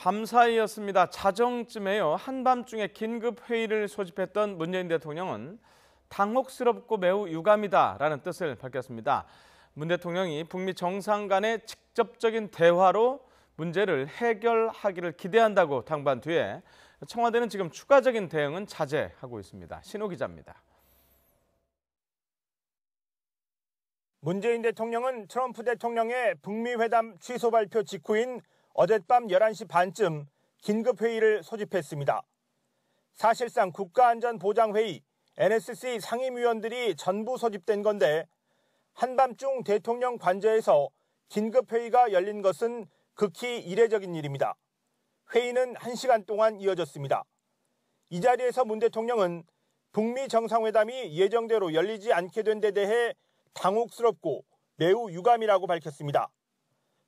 밤사이였습니다. 자정쯤에요. 한밤중에 긴급 회의를 소집했던 문재인 대통령은 당혹스럽고 매우 유감이다라는 뜻을 밝혔습니다. 문 대통령이 북미 정상 간의 직접적인 대화로 문제를 해결하기를 기대한다고 당부한 뒤에 청와대는 지금 추가적인 대응은 자제하고 있습니다. 신호 기자입니다. 문재인 대통령은 트럼프 대통령의 북미 회담 취소 발표 직후인 어젯밤 11시 반쯤 긴급회의를 소집했습니다. 사실상 국가안전보장회의, NSC 상임위원들이 전부 소집된 건데 한밤중 대통령 관저에서 긴급회의가 열린 것은 극히 이례적인 일입니다. 회의는 1시간 동안 이어졌습니다. 이 자리에서 문 대통령은 북미 정상회담이 예정대로 열리지 않게 된 데 대해 당혹스럽고 매우 유감이라고 밝혔습니다.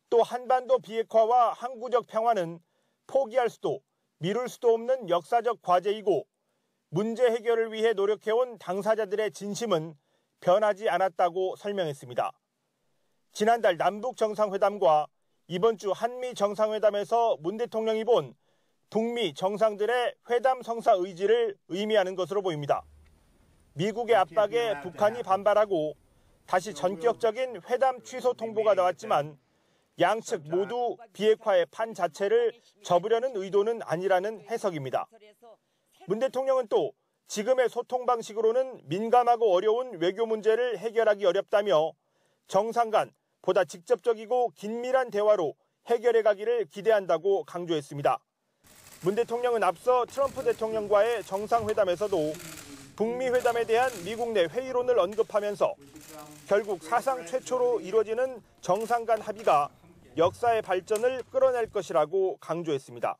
또 한반도 비핵화와 항구적 평화는 포기할 수도 미룰 수도 없는 역사적 과제이고 문제 해결을 위해 노력해온 당사자들의 진심은 변하지 않았다고 설명했습니다. 지난달 남북 정상회담과 이번 주 한미 정상회담에서 문 대통령이 본 북미 정상들의 회담 성사 의지를 의미하는 것으로 보입니다. 미국의 압박에 북한이 반발하고 다시 전격적인 회담 취소 통보가 나왔지만 양측 모두 비핵화의 판 자체를 접으려는 의도는 아니라는 해석입니다. 문 대통령은 또 지금의 소통 방식으로는 민감하고 어려운 외교 문제를 해결하기 어렵다며 정상 간 보다 직접적이고 긴밀한 대화로 해결해 가기를 기대한다고 강조했습니다. 문 대통령은 앞서 트럼프 대통령과의 정상회담에서도 북미 회담에 대한 미국 내 회의론을 언급하면서 결국 사상 최초로 이루어지는 정상 간 합의가 역사의 발전을 끌어낼 것이라고 강조했습니다.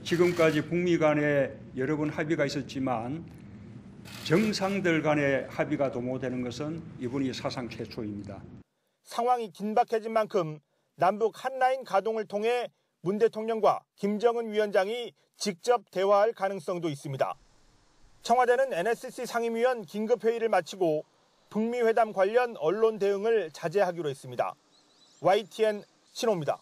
지금까지 북미 간에 여러 번 합의가 있었지만 정상들 간의 합의가 도모되는 것은 이번이 사상 최초입니다. 상황이 긴박해진 만큼 남북 한라인 가동을 통해 문 대통령과 김정은 위원장이 직접 대화할 가능성도 있습니다. 청와대는 NSC 상임위원 긴급회의를 마치고 북미 회담 관련 언론 대응을 자제하기로 했습니다. YTN 신호입니다.